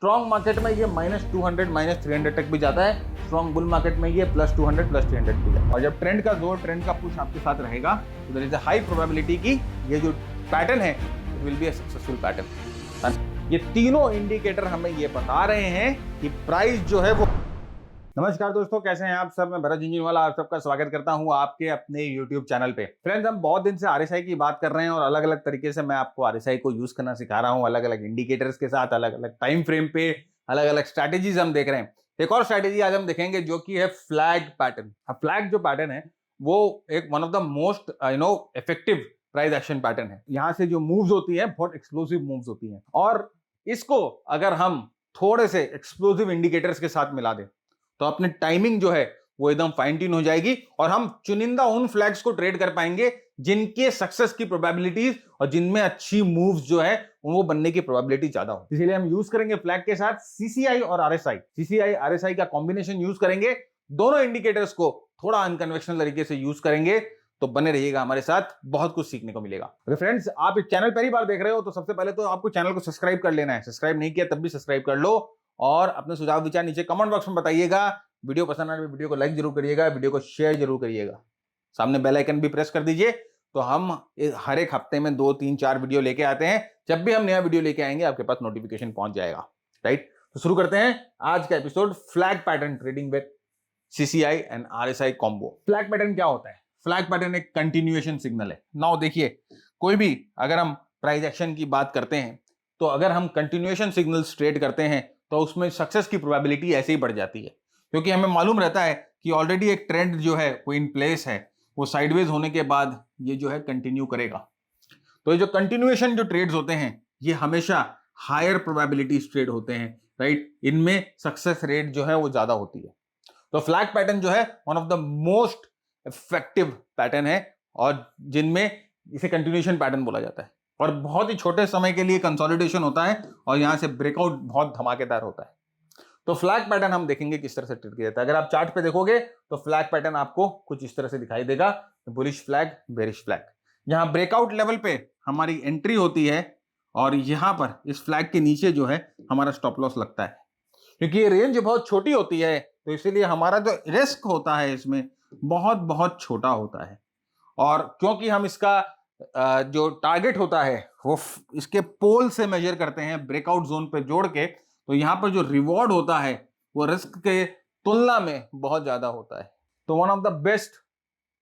Strong market में ये -200 -300 तक भी जाता है, स्ट्रॉन्ग बुल मार्केट में ये +200 +300 भी जाता है। और जब ट्रेंड का जोर, ट्रेंड का पुश आपके साथ रहेगा तो there is a high probability कि ये जो पैटर्न है it will be a successful pattern. ये तीनों इंडिकेटर हमें ये बता रहे हैं कि प्राइस जो है वो। नमस्कार दोस्तों, कैसे हैं आप सब? मैं भरत झुंझुनवाला आप सबका स्वागत करता हूं आपके अपने YouTube चैनल पे। फ्रेंड्स, हम बहुत दिन से RSI की बात कर रहे हैं और अलग अलग तरीके से मैं आपको RSI को यूज करना सिखा रहा हूं, अलग अलग इंडिकेटर्स के साथ, अलग अलग टाइम फ्रेम पे, अलग अलग स्ट्रैटेजीज हम देख रहे हैं। एक और स्ट्रैटेजी आज हम देखेंगे जो कि है फ्लैग पैटर्न। फ्लैग जो पैटर्न है वो एक one of the most effective price action pattern है। यहाँ से जो मूव्स होती है बहुत एक्सप्लोसिव मूव्स होती हैं और इसको अगर हम थोड़े से एक्सप्लोसिव इंडिकेटर्स के साथ मिला दें तो अपनी टाइमिंग जो है वो एकदम फाइन ट्यून हो जाएगी और हम चुनिंदा उन फ्लैग्स को ट्रेड कर पाएंगे जिनके सक्सेस की प्रोबेबिलिटीज और जिनमें अच्छी मूव्स जो है वो बनने की प्रोबेबिलिटी ज्यादा हो। इसीलिए हम यूज करेंगे फ्लैग के साथ CCI और RSI। CCI RSI का कॉम्बिनेशन यूज करेंगे, दोनों इंडिकेटर्स को थोड़ा अनकन्वेंशनल तरीके से यूज करेंगे तो बने रहिएगा हमारे साथ, बहुत कुछ सीखने को मिलेगा। अगर फ्रेंड्स आप इस चैनल पहली बार देख रहे हो तो सबसे पहले तो आपको चैनल को सब्सक्राइब कर लेना है। सब्सक्राइब नहीं किया तब भी सब्सक्राइब कर लो और अपने सुझाव विचार नीचे कमेंट बॉक्स में बताइएगा। वीडियो पसंद आने पर वीडियो को लाइक जरूर करिएगा, वीडियो को शेयर जरूर करिएगा, सामने बेल आइकन भी प्रेस कर दीजिए तो हम हर एक हफ्ते में 2 3 4 वीडियो लेके आते हैं। जब भी हम नया वीडियो लेके आएंगे आपके पास नोटिफिकेशन पहुंच जाएगा। राइट, तो शुरू करते हैं आज का episode, flag pattern trading with CCI and RSI combo. Flag pattern क्या होता है? फ्लैग पैटर्न एक कंटिन्यूएशन सिग्नल है। नाउ देखिए, कोई भी अगर हम प्राइस एक्शन की बात करते हैं तो अगर हम कंटिन्यूएशन सिग्नल्स ट्रेड करते हैं तो उसमें सक्सेस की प्रोबेबिलिटी ऐसे ही बढ़ जाती है, क्योंकि हमें मालूम रहता है कि ऑलरेडी एक ट्रेंड जो है वो इन प्लेस है, वो साइडवेज होने के बाद ये जो है कंटिन्यू करेगा। तो ये जो कंटिन्यूएशन जो ट्रेड्स होते हैं ये हमेशा हायर प्रोबेबिलिटीज ट्रेड होते हैं। राइट, इनमें सक्सेस रेट जो है वो ज्यादा होती है। तो फ्लैग पैटर्न जो है one of the most effective pattern है और जिनमें इसे कंटिन्यूएशन पैटर्न बोला जाता है और बहुत ही छोटे समय के लिए कंसोलिडेशन होता है और यहां से ब्रेकआउट बहुत धमाकेदार होता है। तो फ्लैग पैटर्न हम देखेंगे किस तरह से ट्रेड किया जाता है। अगर आप चार्ट पे देखोगे तो फ्लैग पैटर्न आपको कुछ इस तरह से दिखाई देगा, बुलिश फ्लैग, बेरिश फ्लैग। यहां ब्रेकआउट लेवल पे हमारी एंट्री होती है और यहां पर इस फ्लैग के नीचे जो है हमारा स्टॉप लॉस लगता है। क्योंकि ये रेंज बहुत छोटी होती है तो इसीलिए हमारा जो रिस्क होता है इसमें बहुत बहुत छोटा होता है। और क्योंकि हम इसका जो टारगेट होता है वो इसके पोल से मेजर करते हैं, ब्रेकआउट जोन पे जोड़ के, तो यहां पर जो रिवॉर्ड होता है वो रिस्क के तुलना में बहुत ज्यादा होता है। तो one of the best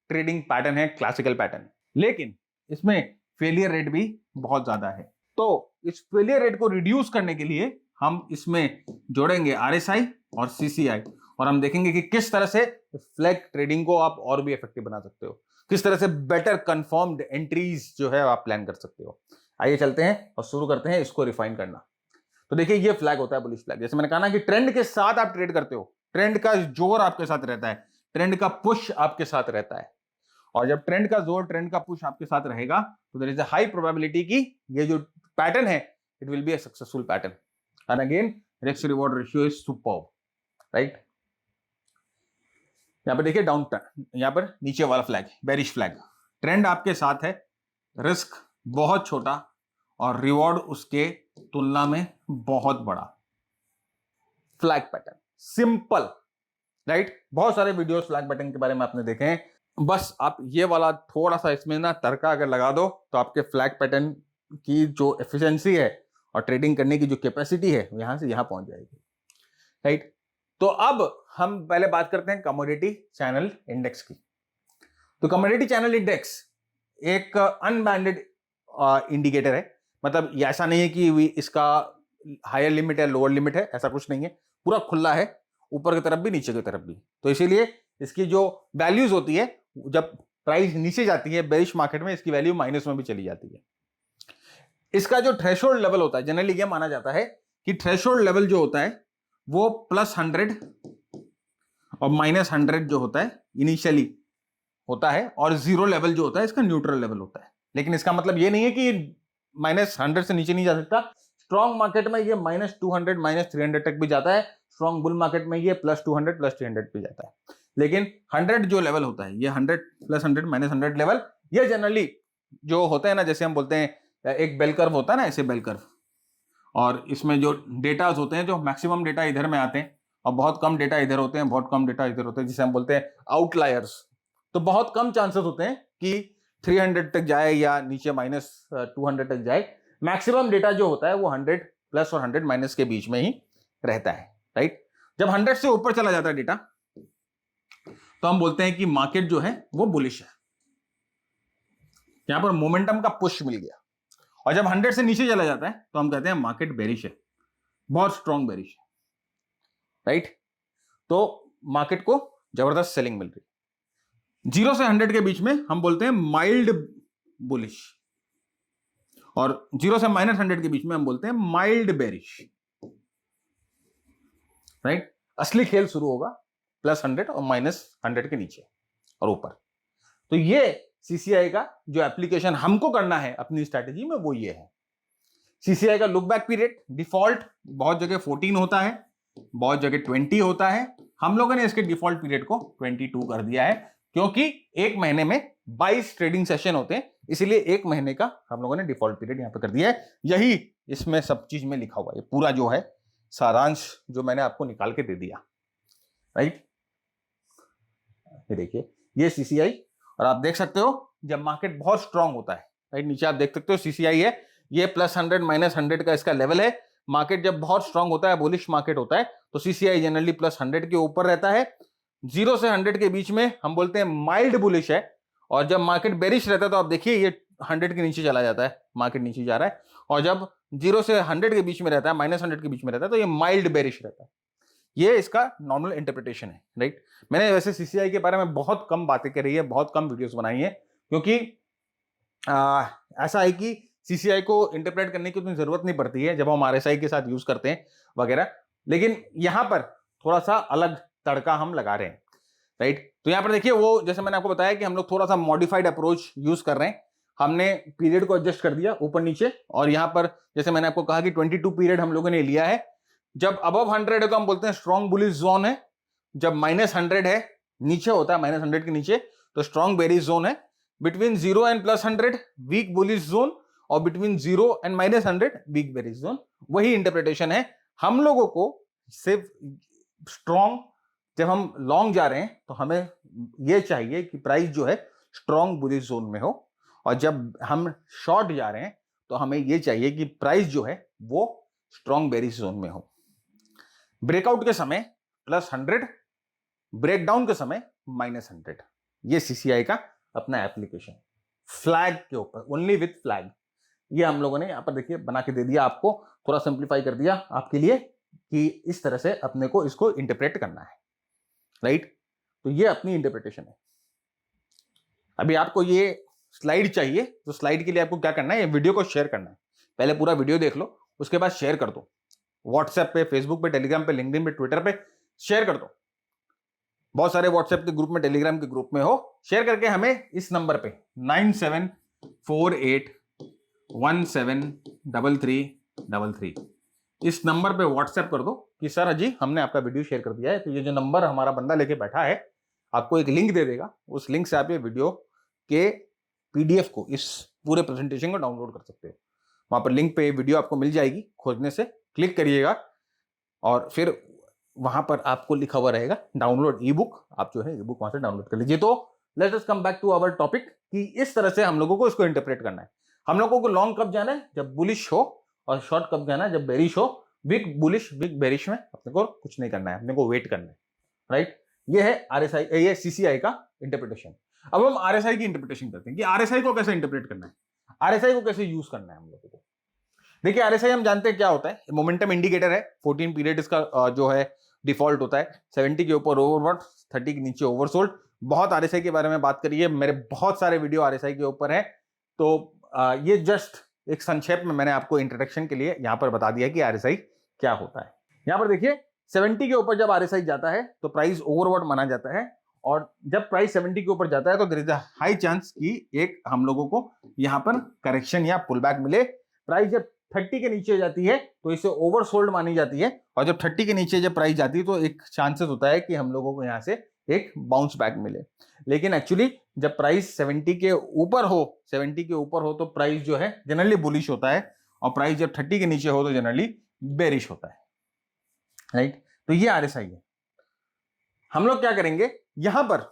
trading pattern है क्लासिकल पैटर्न, लेकिन इसमें फेलियर रेट भी बहुत ज्यादा है। तो इस फेलियर रेट को रिड्यूस करने के लिए हम इसमें जोड़ेंगे RSI और CCI और हम देखेंगे कि किस तरह से फ्लैग ट्रेडिंग को आप और भी इफेक्टिव बना सकते हो, किस तरह से बेटर कंफर्म्ड एंट्रीज जो है आप प्लान कर सकते हो। आइए चलते हैं और शुरू करते हैं इसको रिफाइन करना। तो देखिए, ये फ्लैग होता है बुलिश फ्लैग। जैसे मैंने कहा ना कि ट्रेंड के साथ आप ट्रेड करते हो, ट्रेंड का जोर आपके साथ रहता है, ट्रेंड का पुश आपके साथ रहता है और जब ट्रेंड का जोर, ट्रेंड का पुश आपके साथ रहेगा तो there is a high probability कि ये जो पैटर्न है it will be a successful pattern. And again risk reward ratio is superb. Right, यहां पर देखिए डाउन टर्न, यहां पर नीचे वाला फ्लैग, बेरिश फ्लैग। ट्रेंड आपके साथ है, रिस्क बहुत छोटा और रिवॉर्ड उसके तुलना में बहुत बड़ा। Flag pattern simple. राइट, बहुत सारे वीडियोस फ्लैग पैटर्न के बारे में आपने देखे हैं, बस आप ये वाला थोड़ा सा इसमें ना तड़का अगर लगा दो तो आपके फ्लैग पैटर्न की जो एफिशिएंसी है और ट्रेडिंग करने की जो कैपेसिटी है यहां से यहां पहुंच जाएगी। राइट, तो अब हम पहले बात करते हैं कमोडिटी चैनल इंडेक्स की। तो कमोडिटी चैनल इंडेक्स एक अनबैंडेड इंडिकेटर है, मतलब ऐसा नहीं है कि इसका हायर लिमिट है, लोअर लिमिट है, ऐसा कुछ नहीं है, पूरा खुला है, ऊपर की तरफ भी नीचे की तरफ भी। तो इसीलिए इसकी जो वैल्यूज होती है, जब प्राइस नीचे जाती है बेरिश मार्केट में, इसकी वैल्यू माइनस में भी चली जाती है। इसका जो थ्रेशोल्ड लेवल होता है, जनरली यह माना जाता है कि थ्रेशोल्ड लेवल जो होता है वो +100 और -100 जो होता है इनिशियली होता है और 0 लेवल जो होता है इसका न्यूट्रल लेवल होता है। लेकिन इसका मतलब ये नहीं है कि -100 से नीचे नहीं जा सकता। स्ट्रॉन्ग मार्केट में ये -200 -300 तक भी जाता है, स्ट्रॉन्ग बुल मार्केट में ये +200 +300 भी जाता है। लेकिन 100 जो लेवल होता है, ये 100 +100 -100 लेवल, ये जनरली जो होते हैं ना, जैसे हम बोलते हैं एक बेल कर्व होता है ना, ऐसे बेल कर्व, और इसमें जो डेटाज होते हैं, जो मैक्सिमम डेटा इधर में आते हैं और बहुत कम डेटा इधर होते हैं, बहुत कम डेटा इधर होते हैं, जिसे हम बोलते हैं आउटलायर्स। तो बहुत कम चांसेस होते हैं कि 300 तक जाए या नीचे -200 तक जाए। मैक्सिमम डेटा जो होता है वो 100 प्लस और 100 माइनस के बीच में ही रहता है, राइट। जब 100 से ऊपर चला जाता है डेटा, तो हम बोलते हैं कि मार्केट जो है वो बुलिश है, यहां पर मोमेंटम का पुश मिल गया। और जब 100 से नीचे चला जाता है तो हम कहते हैं मार्केट बेरिश है, बहुत स्ट्रॉन्ग बेरिश है, राइट। तो मार्केट को जबरदस्त सेलिंग मिल रही है। 0 से 100 के बीच में हम बोलते हैं माइल्ड बुलिश, और 0 से -100 के बीच में हम बोलते हैं माइल्ड बेरिश, राइट। असली खेल शुरू होगा +100 और -100 के नीचे और ऊपर। तो ये सीसीआई का जो एप्लीकेशन हमको करना है अपनी स्ट्रैटेजी में वो ये है। सीसीआई का लुक बैक पीरियड डिफॉल्ट बहुत जगह 14 होता है, बहुत जगह 20 होता है। हम लोगों ने इसके डिफॉल्ट पीरियड को 22 कर दिया है, क्योंकि एक महीने में 22 ट्रेडिंग सेशन होते हैं, इसलिए एक महीने का हम लोगों ने डिफॉल्ट पीरियड यहां पे कर दिया है। यही इसमें सब चीज में लिखा हुआ है, पूरा जो है सारांश जो मैंने आपको निकाल के दे दिया, राइट। ये देखिए, ये सीसीआई, और आप देख सकते हो जब मार्केट बहुत स्ट्रांग होता है, राइट, नीचे आप देख सकते हो सीसीआई है, ये +100 -100 का इसका लेवल है। मार्केट जब बहुत स्ट्रांग होता है, बुलिश मार्केट होता है, तो सीसीआई जनरली +100 के ऊपर रहता है। 0 से 100 के बीच में हम बोलते हैं माइल्ड बुलिश है, और जब मार्केट बेरिश रहता है तो आप देखिए ये 100 के नीचे चला जाता है, मार्केट नीचे जा रहा है। और जब 0 से 100 के बीच में रहता है, -100 के बीच में रहता है, तो ये माइल्ड बेरिश रहता है। ये इसका नॉर्मल इंटरप्रिटेशन है, राइट। मैंने वैसे सीसीआई के बारे में बहुत कम बातें करी है, बहुत कम वीडियोस बनाई है, क्योंकि ऐसा है कि सीसीआई को इंटरप्रेट करने की उतनी जरूरत नहीं पड़ती है जब हम आरएसआई के साथ यूज करते हैं वगैरह। लेकिन यहां पर थोड़ा सा अलग तड़का हम लगा रहे हैं, राइट। तो यहां पर देखिए, वो जैसे मैंने आपको बताया कि हम लोग थोड़ा सा मॉडिफाइड अप्रोच यूज कर रहे हैं। हमने पीरियड को एडजस्ट कर दिया ऊपर नीचे, और यहां पर जैसे मैंने आपको कहा कि 22 पीरियड हम लोगों ने लिया है। जब अबव 100 है तो हम बोलते हैं स्ट्रॉन्ग बुलिश जोन है, जब -100 है, नीचे होता है -100 के नीचे, तो स्ट्रॉन्ग बेरिश जोन है। Between 0 and +100 weak bullish zone, और between 0 and -100 weak bearish zone. वही इंटरप्रिटेशन है। हम लोगों को सिर्फ स्ट्रॉन्ग, जब हम लॉन्ग जा रहे हैं तो हमें यह चाहिए कि प्राइस जो है स्ट्रॉन्ग बुलिश जोन में हो, और जब हम शॉर्ट जा रहे हैं तो हमें यह चाहिए कि प्राइस जो है वो स्ट्रॉन्ग बेरिश जोन में हो। ब्रेकआउट के समय +100, ब्रेकडाउन के समय -100। ये सीसीआई का अपना एप्लीकेशन, फ्लैग के ऊपर, ओनली विथ फ्लैग। ये हम लोगों ने यहां पर देखिए बना के दे दिया आपको, थोड़ा सिंप्लीफाई कर दिया आपके लिए कि इस तरह से अपने को इसको इंटरप्रेट करना है, राइट। तो ये अपनी इंटरप्रिटेशन है। अभी आपको ये स्लाइड चाहिए, तो स्लाइड के लिए आपको क्या करना है, ये वीडियो को शेयर करना है। पहले पूरा वीडियो देख लो, उसके बाद शेयर कर दो, व्हाट्सएप पे, फेसबुक पे, टेलीग्राम पे, लिंक्डइन पे, ट्विटर पे शेयर कर दो। बहुत सारे व्हाट्सएप के ग्रुप में, टेलीग्राम के ग्रुप में हो। शेयर करके हमें इस नंबर पे 9748173333 इस नंबर पे व्हाट्सएप कर दो कि सर अजी हमने आपका वीडियो शेयर कर दिया है। तो ये जो नंबर हमारा बंदा लेके बैठा है, आपको एक लिंक दे देगा, उस लिंक से आप ये वीडियो के पीडीएफ को, इस पूरे प्रेजेंटेशन को डाउनलोड कर सकते हो। वहां पर लिंक पे वीडियो आपको मिल जाएगी, खोजने से क्लिक करिएगा, और फिर वहां पर आपको लिखा हुआ रहेगा डाउनलोड ई बुक। आप जो है ई बुक वहां से डाउनलोड कर लीजिए। तो let us come back to our topic कि इस तरह से हम लोगों को इसको इंटरप्रेट करना है। हम लोगों को लॉन्ग कब जाना है, जब बुलिश हो, और शॉर्ट कब जाना है, जब बेरिश हो। बिग बुलिश, बिग बेरिश में अपने को कुछ नहीं करना है, अपने को वेट करना है, राइट। ये है आरएसआई, ये सीसीआई का इंटरप्रिटेशन। अब हम आरएसआई की इंटरप्रिटेशन करते हैं कि आरएसआई को कैसे इंटरप्रेट करना है, आरएसआई को कैसे यूज करना है हम लोगों को। देखिए, आरएसआई हम जानते हैं क्या होता है, मोमेंटम इंडिकेटर है। 14 पीरियड इसका जो है डिफॉल्ट होता है। 70 के ऊपर ओवरबॉट, 30 के नीचे ओवरसोल्ड। बहुत आरएसआई के बारे में बात करिए, मेरे बहुत सारे वीडियो आरएसआई के ऊपर है। तो ये जस्ट एक संक्षेप में मैंने आपको इंट्रोडक्शन के लिए यहां पर बता दिया कि आरएसआई क्या होता है। यहां पर देखिए, 70 के ऊपर जब आरएसआई जाता है तो प्राइस ओवरबॉट माना जाता है, और जब प्राइस 70 के ऊपर जाता है तो there is a high chance कि एक हम लोगों को यहां पर करेक्शन या पुल बैक मिले। प्राइस जब 30 के नीचे जाती है तो इसे ओवरसोल्ड मानी जाती है, और जब 30 के नीचे जब प्राइस जाती है तो एक चांसेस होता है कि हम लोगों को यहां से एक बाउंस बैक मिले। लेकिन एक्चुअली जब प्राइस 70 के ऊपर हो, 70 के ऊपर हो तो प्राइस जो है जनरली बुलिश होता है, और प्राइस जब 30 के नीचे हो तो जनरली बेरिश होता है, राइट। तो ये आरएसआई है। हम लोग क्या करेंगे, यहां पर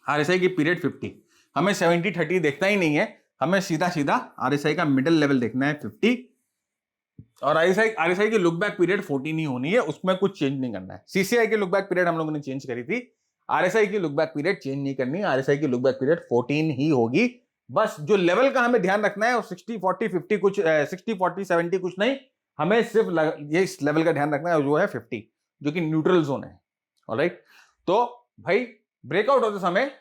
आरएसआई की पीरियड 50, हमें 70-30 देखना ही नहीं है, हमें सीधा सीधा आरएसआई का मिडिल लेवल देखना है 50, और आरएसआई की लुक बैक पीरियड 14 ही होनी है, उसमें कुछ चेंज नहीं करना है। सीसीआई की लुक बैक पीरियड हम लोगों ने चेंज करी थी, आरएसआई की लुक बैक पीरियड चेंज नहीं करनी, आरएसआई की लुक बैक पीरियड 14 ही होगी। बस जो लेवल का हमें ध्यान रखना है वो 60-40-50 कुछ 60-40-70 कुछ नहीं, हमें सिर्फ ये इस लेवल का ध्यान रखना है जो है 50, जो कि न्यूट्रल जोन है। ऑलराइट, तो भाई ब्रेकआउट होते समय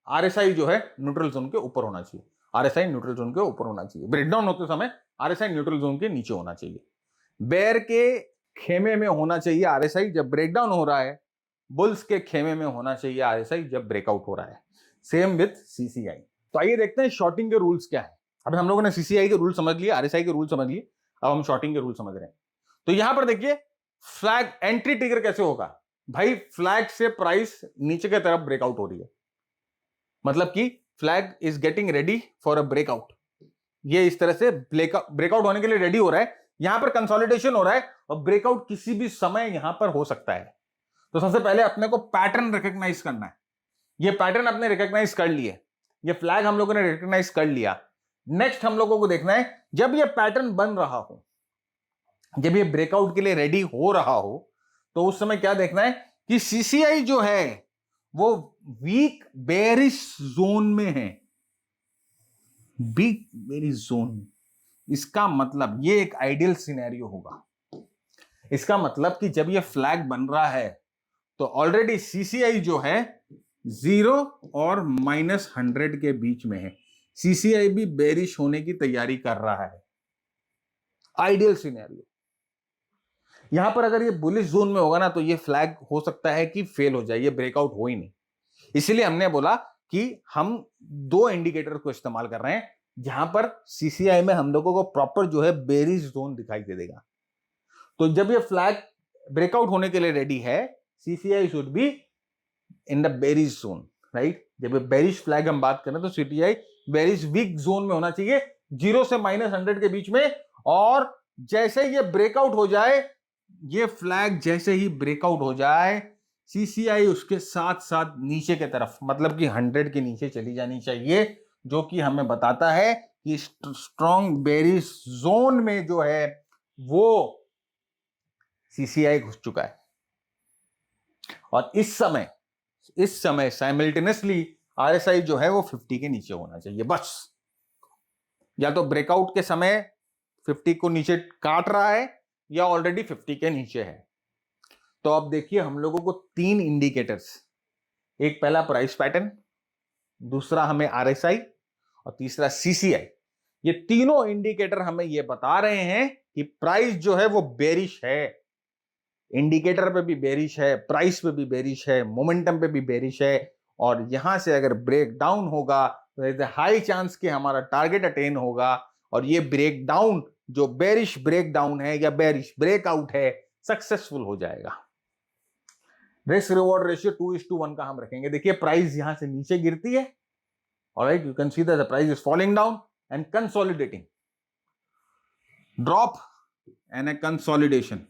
आरएसआई जो है न्यूट्रल जोन के ऊपर होना चाहिए, आरएसआई न्यूट्रल जोन के ऊपर होना चाहिए। ब्रेकडाउन होते समय आरएसआई न्यूट्रल जोन के नीचे होना चाहिए। बेयर के खेमे में होना चाहिए आरएसआई जब ब्रेकडाउन हो रहा है, बुल्स के खेमे में होना चाहिए आरएसआई जब ब्रेकआउट हो रहा है। Same with CCI. तो आइए देखते हैं शॉर्टिंग के रूल्स क्या है। अभी हम लोगों ने सीसीआई के रूल समझ लिए, आरएसआई के रूल समझ लिए, अब हम शॉर्टिंग के रूल समझ रहे हैं। तो यहां पर देखिए फ्लैग एंट्री ट्रिगर कैसे होगा। भाई फ्लैग से प्राइस नीचे की तरफ ब्रेकआउट हो रही है, मतलब कि flag is getting ready for a breakout. ये इस तरह से ब्रेकआउट होने के लिए रेडी हो रहा है, यहां पर कंसोलिडेशन हो रहा है और ब्रेकआउट किसी भी समय यहां पर हो सकता है। तो सबसे पहले अपने को पैटर्न रिकॉग्नाइज करना है। ये पैटर्न अपने रिकॉग्नाइज कर लिए, ये फ्लैग हम लोगों ने रिकॉग्नाइज कर लिया। नेक्स्ट हम लोगों को देखना है जब ये पैटर्न बन रहा हो, जब ये ब्रेकआउट के लिए रेडी हो रहा हो, तो उस समय क्या देखना है कि सीसीआई जो है वो वीक बेरिश जोन में है, वीक बेरिश जोन। इसका मतलब ये एक आइडियल सिनेरियो होगा। इसका मतलब कि जब ये फ्लैग बन रहा है तो ऑलरेडी सीसीआई जो है 0 और -100 के बीच में है, सीसीआई भी बेरिश होने की तैयारी कर रहा है। Ideal scenario. यहां पर अगर ये बुलिश जोन में होगा ना तो ये फ्लैग हो सकता है कि फेल हो जाए, ये ब्रेकआउट हो ही नहीं। इसलिए हमने बोला कि हम दो इंडिकेटर को इस्तेमाल कर रहे हैं, जहां पर सीसीआई में हम लोगों को प्रॉपर जो है बेरिश जोन दिखाई दे देगा। तो जब ये फ्लैग ब्रेकआउट होने के लिए रेडी है, CCI should be in the bearish zone, right. जब ये बेरिश फ्लैग हम बात करें तो सीटीआई बेरिश वीक जोन में होना चाहिए, 0 से -100 के बीच में। और जैसे ये ब्रेकआउट हो जाए, ये फ्लैग जैसे ही ब्रेकआउट हो जाए, सीसीआई उसके साथ साथ नीचे की तरफ, मतलब कि 100 के नीचे चली जानी चाहिए, जो कि हमें बताता है कि स्ट्रॉन्ग बेरिश जोन में जो है वो सीसीआई घुस चुका है। और इस समय साइमल्टेनियसली आरएसआई जो है वो 50 के नीचे होना चाहिए। बस या तो ब्रेकआउट के समय 50 को नीचे काट रहा है या ऑलरेडी 50 के नीचे है। तो अब देखिए हम लोगों को 3 इंडिकेटर्स, एक पहला प्राइस पैटर्न, दूसरा हमें आरएसआई और तीसरा सीसीआई। ये तीनों इंडिकेटर हमें ये बता रहे हैं कि प्राइस जो है वो बेरिश है। इंडिकेटर पे भी बेरिश है, प्राइस पे भी बेरिश है, मोमेंटम पे भी बेरिश है। और यहां से अगर ब्रेक डाउन होगा तो हाई चांस कि हमारा टारगेट अटेन होगा, और ये ब्रेक डाउन जो बेरिश ब्रेक डाउन है या बेरिश ब्रेकआउट है, सक्सेसफुल हो जाएगा। रिस्क रिवॉर्ड रेशियो 2:1 का हम रखेंगे। देखिए प्राइस यहां से नीचे गिरती है, alright, you can see that the price is falling down and consolidating, drop and A consolidation.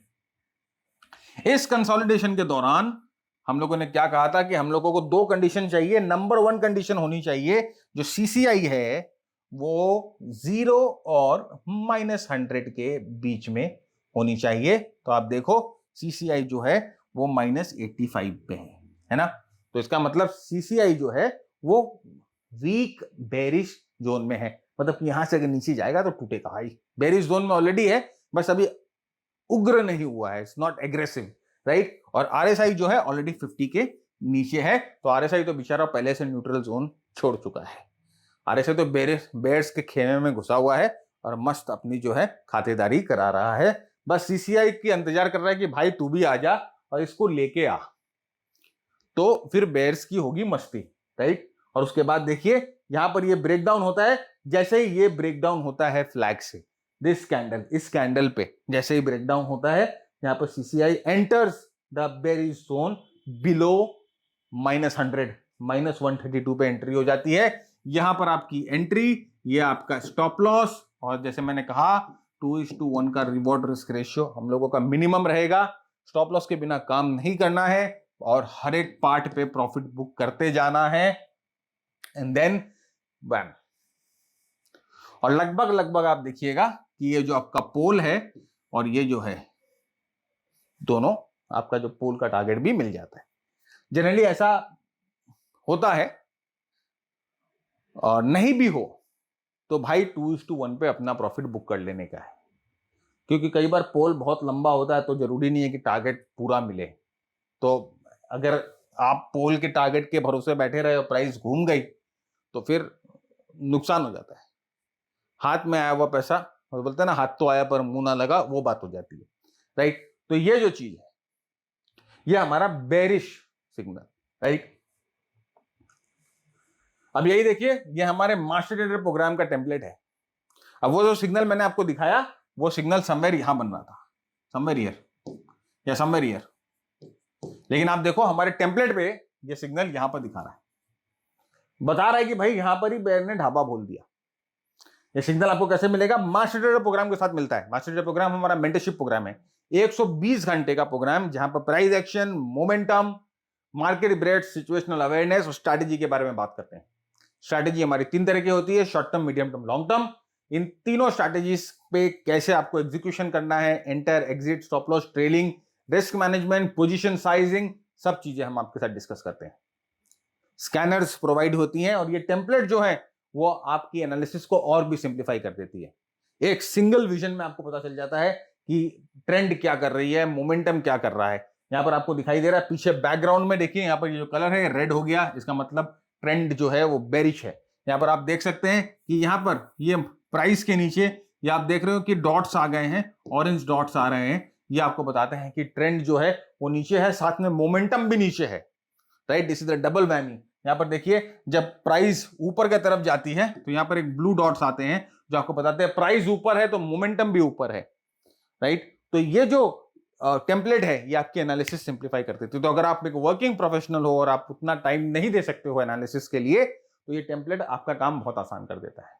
इस कंसोलिडेशन के दौरान हम लोगों ने क्या कहा था कि हम लोगों को 2 कंडीशन चाहिए। नंबर 1 कंडीशन होनी चाहिए जो सीसीआई है वो 0 और -100 के बीच में होनी चाहिए। तो आप देखो सीसीआई जो है वो -85 पे है ना। तो इसका मतलब सीसीआई जो है वो वीक बेरिश जोन में है, मतलब कि यहां से अगर नीचे जाएगा तो टूटेगा। हाई बेरिश जोन में ऑलरेडी है, बस अभी उग्र नहीं हुआ है, इट्स नॉट एग्रेसिव, राइट। और आरएसआई जो है ऑलरेडी 50 के नीचे है, तो आरएसआई तो बेचारा पहले से न्यूट्रल जोन छोड़ चुका है। आरएसआई तो बेयर्स के खेमे में घुसा हुआ है और मस्त अपनी जो है खातेदारी करा रहा है। बस सीसीआई की इंतजार कर रहा है कि भाई तू भी आ जा और इसको लेके आ, तो फिर बेयर्स की होगी मस्ती, राइट। और उसके बाद देखिए यहां पर ये ब्रेकडाउन होता है, जैसे ही ये ब्रेकडाउन होता है फ्लैग से, दिस कैंडल, इस कैंडल पे जैसे ही ब्रेकडाउन होता है, यहां पर CCI enters the bearish zone below -100, -132 पे एंट्री हो जाती है। यहां पर आपकी एंट्री, ये आपका स्टॉप लॉस और जैसे मैंने कहा 2:1 का रिवॉर्ड रिस्क रेशियो हम लोगों का मिनिमम रहेगा। स्टॉप लॉस के बिना काम नहीं करना है और हर एक पार्ट पे प्रॉफिट बुक करते जाना है एंड देन बैम। और लगभग लगभग आप देखिएगा कि ये जो आपका पोल है और ये जो है दोनों आपका जो पोल का टारगेट भी मिल जाता है। जनरली ऐसा होता है और नहीं भी हो तो भाई 2:1 पे अपना प्रॉफिट बुक कर लेने का है, क्योंकि कई बार पोल बहुत लंबा होता है तो जरूरी नहीं है कि टारगेट पूरा मिले। तो अगर आप पोल के टारगेट के भरोसे बैठे रहे और प्राइस घूम गई तो फिर नुकसान हो जाता है। हाथ में आया हुआ पैसा, बोलते हैं ना हाथ तो आया पर मुंह ना लगा, वो बात हो जाती है, राइट। तो ये जो चीज है ये हमारा बेरिश सिग्नल, राइट। अब यही देखिए ये हमारे मास्टर ट्रेडर प्रोग्राम का टेम्पलेट है। अब वो जो सिग्नल मैंने आपको दिखाया वो सिग्नल समवेयर यहां बन रहा था, समवेयर हियर या समवेयर हियर, लेकिन आप देखो हमारे टेम्पलेट पे ये सिग्नल यहां पर दिखा रहा है, बता रहा है कि भाई यहां पर ही बेयर ने ढाबा बोल दिया। ये सिग्नल आपको कैसे मिलेगा? मास्टर ट्रेडर प्रोग्राम के साथ मिलता है। मास्टर ट्रेडर प्रोग्राम हमारा मेंटरशिप प्रोग्राम है, 120 घंटे का प्रोग्राम जहां पर price action, momentum, market bread, situational awareness और स्ट्रैटेजी के बारे में बात करते हैं। स्ट्रैटेजी हमारी 3 तरह की होती है, short term, medium term, long term. इन तीनों स्ट्रैटेजीज पे कैसे आपको एग्जीक्यूशन करना है, enter, exit, stop loss, trailing, risk management, position sizing, सब चीजें हम आपके साथ डिस्कस करते हैं। स्कैनर्स प्रोवाइड होती हैं और ये टेम्पलेट जो है वो आपकी एनालिसिस को और भी सिंप्लीफाई कर देती है। एक सिंगल विजन में आपको पता चल जाता है कि ट्रेंड क्या कर रही है, मोमेंटम क्या कर रहा है। यहां पर आपको दिखाई दे रहा है पीछे बैकग्राउंड में, देखिए यहां पर ये जो कलर है रेड हो गया, इसका मतलब ट्रेंड जो है वो बेरिश है। यहां पर आप देख सकते हैं कि यहां पर ये प्राइस के नीचे ये आप देख रहे हो कि डॉट्स आ गए हैं, ऑरेंज डॉट्स आ रहे हैं, ये आपको बताते हैं कि ट्रेंड जो है वो नीचे है, साथ में मोमेंटम भी नीचे है, right. This is the double whammy. यहां पर देखिए जब प्राइस ऊपर की तरफ जाती है तो यहां पर एक ब्लू डॉट्स आते हैं जो आपको बताते हैं प्राइस ऊपर है तो मोमेंटम भी ऊपर है, राइट। तो ये जो टेम्पलेट है ये आपकी एनालिसिस सिंप्लीफाई कर देती है। तो अगर आप एक वर्किंग प्रोफेशनल हो और आप उतना टाइम नहीं दे सकते हो एनालिसिस के लिए तो ये टेम्पलेट आपका काम बहुत आसान कर देता है।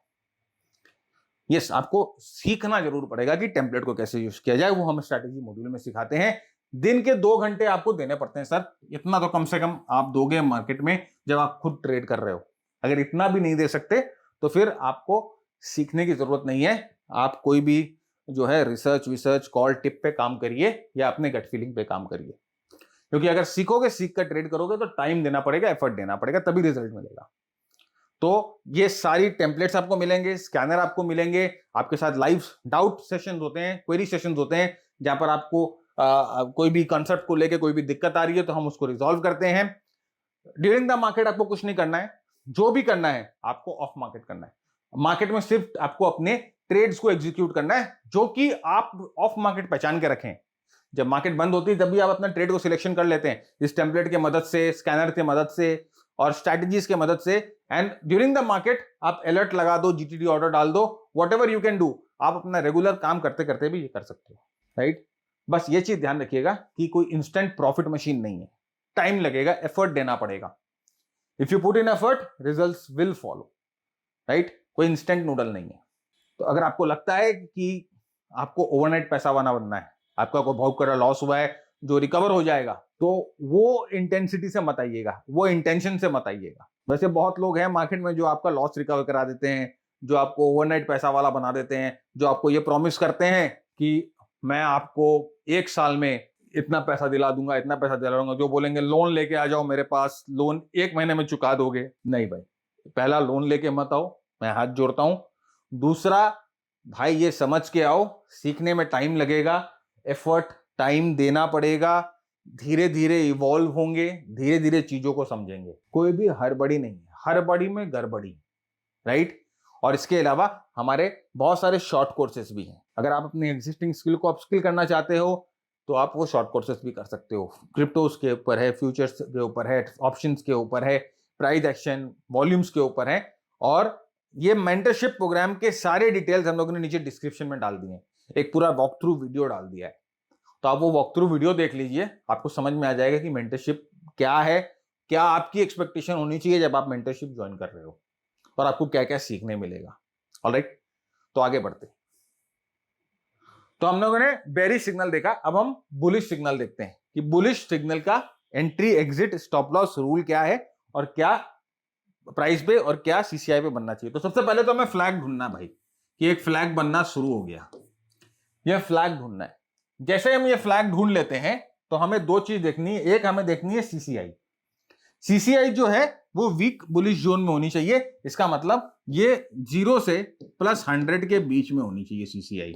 यस, आपको सीखना जरूर पड़ेगा कि टेम्पलेट को कैसे यूज किया जाए, वो हम स्ट्रैटेजी मॉड्यूल में सिखाते हैं। दिन के 2 घंटे आपको देने पड़ते हैं सर, इतना तो कम से कम आप दोगे मार्केट में जब आप खुद ट्रेड कर रहे हो। अगर इतना भी नहीं दे सकते तो फिर आपको सीखने की जरूरत नहीं है, आप कोई भी जो है रिसर्च कॉल टिप पे काम करिए या अपने गट फीलिंग पे काम करिए, क्योंकि अगर सीखोगे, सीख कर ट्रेड करोगे तो टाइम देना पड़ेगा, एफर्ट देना पड़ेगा, तभी रिजल्ट मिलेगा। तो ये सारी टेम्पलेट्स आपको मिलेंगे, स्कैनर आपको मिलेंगे, आपके साथ लाइव डाउट सेशंस होते हैं, क्वेरी सेशंस होते हैं, जहां पर आपको कोई भी कंसेप्ट को लेके कोई भी दिक्कत आ रही है तो हम उसको रिजॉल्व करते हैं। ड्यूरिंग द मार्केट आपको कुछ नहीं करना है, जो भी करना है आपको ऑफ मार्केट करना है। मार्केट में सिर्फ आपको अपने ट्रेड्स को एग्जीक्यूट करना है, जो कि आप ऑफ मार्केट पहचान के रखें। जब मार्केट बंद होती है तभी आप अपना ट्रेड को सिलेक्शन कर लेते हैं इस टेम्पलेट की मदद से, स्कैनर की मदद से और स्ट्रैटेजीज की मदद से। एंड ड्यूरिंग द मार्केट आप अलर्ट लगा दो, जीटीडी ऑर्डर डाल दो, व्हाटएवर यू कैन डू, आप अपना रेगुलर काम करते करते भी ये कर सकते हो, राइट। बस ये चीज ध्यान रखिएगा कि कोई इंस्टेंट प्रॉफिट मशीन नहीं है, टाइम लगेगा, एफर्ट देना पड़ेगा। If you put in effort results will follow, right. कोई इंस्टेंट नूडल नहीं है। तो अगर आपको लगता है कि आपको ओवरनाइट पैसा वाला बनना है, आपका कोई बहुत बड़ा लॉस हुआ है जो रिकवर हो जाएगा, तो वो इंटेंसिटी से मत आइएगा, वो इंटेंशन से मत आइएगा। वैसे बहुत लोग हैं मार्केट में जो आपका लॉस रिकवर करा देते हैं, जो आपको ओवरनाइट पैसा वाला बना देते हैं, जो आपको ये प्रॉमिस करते हैं कि मैं आपको 1 साल में इतना पैसा दिला दूंगा, इतना पैसा दिला दूंगा, जो बोलेंगे लोन लेके आ जाओ मेरे पास, लोन 1 महीने में चुका दोगे। नहीं भाई, पहला लोन लेके मत आओ, मैं हाथ जोड़ता हूं। दूसरा भाई ये समझ के आओ, सीखने में टाइम लगेगा, एफर्ट टाइम देना पड़ेगा, धीरे धीरे इवॉल्व होंगे, धीरे धीरे चीजों को समझेंगे। कोई भी हड़बड़ी नहीं है, हड़बड़ी में गड़बड़ी, राइट। और इसके अलावा हमारे बहुत सारे शॉर्ट कोर्सेज भी हैं। अगर आप अपनी एग्जिस्टिंग स्किल को अपस्किल करना चाहते हो तो आप वो शॉर्ट कोर्सेज भी कर सकते हो। क्रिप्टोस के ऊपर है, फ्यूचर्स के ऊपर है, ऑप्शंस के ऊपर है, प्राइस एक्शन, वॉल्यूम्स के ऊपर है। और ये मेंटरशिप प्रोग्राम के सारे डिटेल्स हम लोगों ने नीचे डिस्क्रिप्शन में डाल दिए हैं, एक पूरा वॉक थ्रू वीडियो डाल दिया है। तो आप वो वॉक थ्रू वीडियो देख लीजिए, आपको समझ में आ जाएगा कि मेंटरशिप क्या है, क्या आपकी एक्सपेक्टेशन होनी चाहिए जब आप मेंटरशिप ज्वाइन कर रहे हो और आपको क्या क्या सीखने मिलेगा। ऑलराइट, तो आगे बढ़ते। तो हम लोगों ने बेरिश सिग्नल देखा, अब हम बुलिश सिग्नल देखते हैं कि बुलिश सिग्नल का entry exit stop loss rule क्या है और क्या प्राइस पे और क्या सीसीआई पे बनना चाहिए। तो सबसे पहले तो हमें फ्लैग ढूंढना भाई कि एक फ्लैग बनना शुरू हो गया, यह फ्लैग ढूंढना है। जैसे हम ये फ्लैग ढूंढ लेते हैं तो हमें दो चीज देखनी है, एक हमें देखनी है सीसीआई। सीसीआई जो है वो वीक बुलिश जोन में होनी चाहिए, इसका मतलब ये 0 से +100 के बीच में होनी चाहिए। सीसीआई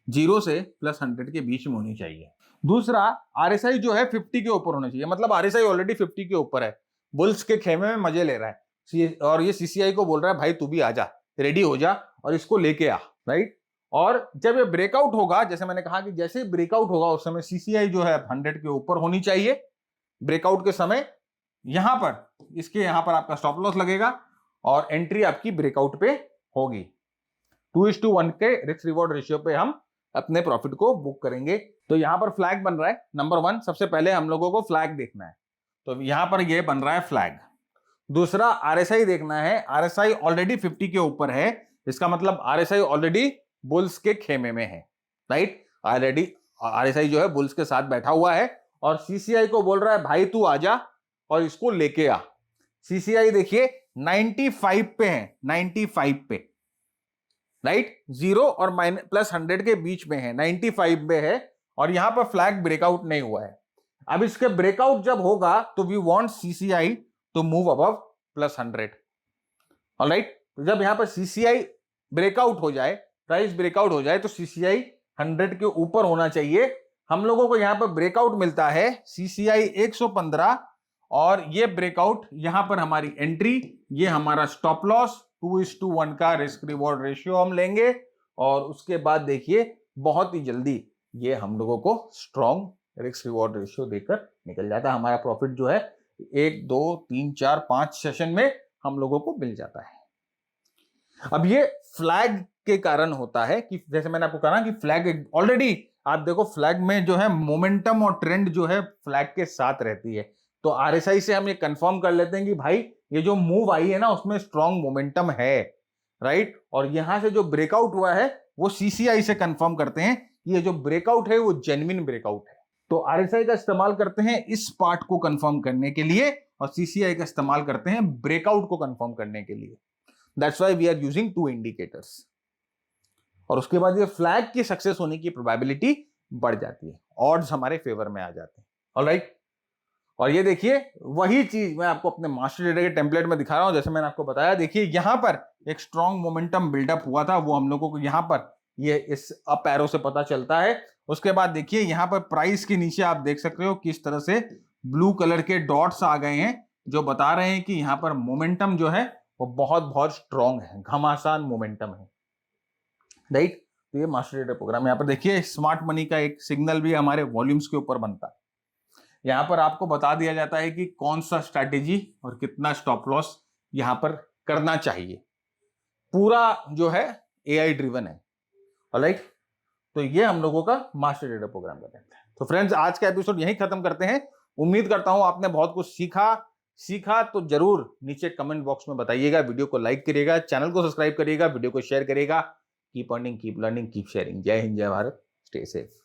0 से +100 के बीच में होनी चाहिए। दूसरा, आरएसआई जो है 50 के ऊपर होना चाहिए, मतलब आरएसआई ऑलरेडी 50 के ऊपर है, बुल्स के खेमे में मजे ले रहा है और ये सीसीआई को बोल रहा है भाई तू भी आजा, रेडी हो जा और इसको लेके आ, राइट। और जब ये ब्रेकआउट होगा, जैसे मैंने कहा कि जैसे ब्रेकआउट होगा उस समय सीसीआई जो है 100 के ऊपर होनी चाहिए। ब्रेकआउट के समय यहां पर इसके यहां पर आपका स्टॉप लॉस लगेगा और एंट्री आपकी ब्रेकआउट पे होगी। 2:1 के रिस्क रिवॉर्ड रेशियो पे हम अपने प्रॉफिट को बुक करेंगे। तो यहां पर फ्लैग बन रहा है। नंबर 1, सबसे पहले हम लोगों को फ्लैग देखना है, तो यहां पर ये बन रहा है फ्लैग। दूसरा, आरएसआई देखना है। आरएसआई ऑलरेडी 50 के ऊपर है, इसका मतलब आरएसआई ऑलरेडी बुल्स के खेमे में है, राइट। ऑलरेडी आरएसआई जो है बुल्स के साथ बैठा हुआ है और सीसीआई को बोल रहा है भाई तू आजा और इसको लेके आ। सीसीआई देखिए 95 पे है, 95 पे, राइट। 0 और +100 के बीच में है, 95 पे है और यहां पर फ्लैग ब्रेकआउट नहीं हुआ है। अब इसके ब्रेकआउट जब होगा तो we want CCI to move above +100, alright. तो जब यहां पर सीसीआई ब्रेकआउट हो जाए, प्राइस ब्रेकआउट हो जाए, तो सीसीआई 100 के ऊपर होना चाहिए। हम लोगों को यहां पर ब्रेकआउट मिलता है सीसीआई 115 और ये ब्रेकआउट यहां पर हमारी एंट्री, ये हमारा स्टॉप लॉस। 2:1 का रिस्क रिवॉर्ड रेशियो हम लेंगे और उसके बाद देखिए बहुत ही जल्दी ये हम लोगों को स्ट्रॉन्ग रिस्क रिवॉर्ड रेशियो देकर निकल जाता है। हमारा प्रॉफिट जो है 1, 2, 3, 4, 5 सेशन में हम लोगों को मिल जाता है। अब ये फ्लैग के कारण होता है कि जैसे मैंने आपको कहा ना कि फ्लैग ऑलरेडी आप देखो फ्लैग में जो है मोमेंटम और ट्रेंड जो है फ्लैग के साथ रहती है। तो आरएसआई से हम ये कंफर्म कर लेते हैं कि भाई ये जो मूव आई है ना उसमें स्ट्रॉन्ग मोमेंटम है, राइट। और यहां से जो ब्रेकआउट हुआ है वो सीसीआई से कंफर्म करते हैं कि ये जो ब्रेकआउट है वो जेन्युइन ब्रेकआउट है। तो आरएसआई का इस्तेमाल करते हैं इस पार्ट को कंफर्म करने के लिए और सीसीआई का इस्तेमाल करते हैं ब्रेकआउट को कंफर्म करने के लिए। That's why we are using 2 indicators. और उसके बाद ये फ्लैग की सक्सेस होने की प्रोबेबिलिटी बढ़ जाती है, ऑड्स हमारे फेवर में आ जाते हैं, ऑलराइट। और ये देखिए वही चीज मैं आपको अपने मास्टर ट्रेडर के टेम्पलेट में दिखा रहा हूं, जैसे मैंने आपको बताया। देखिए यहां पर एक स्ट्रॉन्ग मोमेंटम बिल्डअप हुआ था, वो हम लोगों को यहां पर ये इस अप एरो से पता चलता है। उसके बाद देखिए यहां पर प्राइस के नीचे आप देख सकते हो किस तरह से ब्लू कलर के डॉट्स आ गए हैं, जो बता रहे हैं कि यहां पर मोमेंटम जो है वो बहुत बहुत स्ट्रॉन्ग है, घमासान मोमेंटम है, राइट। तो ये मास्टर ट्रेडर प्रोग्राम, यहाँ पर देखिए स्मार्ट मनी का एक सिग्नल भी हमारे वॉल्यूम्स के ऊपर बनता है। यहां पर आपको बता दिया जाता है कि कौन सा स्ट्रैटेजी और कितना स्टॉप लॉस यहां पर करना चाहिए। पूरा जो है एआई ड्रिवन है, ऑलराइट। तो ये हम लोगों का मास्टर ट्रेडर प्रोग्राम का है। तो फ्रेंड्स आज का एपिसोड यहीं खत्म करते हैं। उम्मीद करता हूं आपने बहुत कुछ सीखा तो जरूर नीचे कमेंट बॉक्स में बताइएगा, वीडियो को लाइक करिएगा, चैनल को सब्सक्राइब करिएगा, वीडियो को शेयर करिएगा। Keep earning, keep learning, keep sharing. जय हिंद, जय भारत, स्टे सेफ।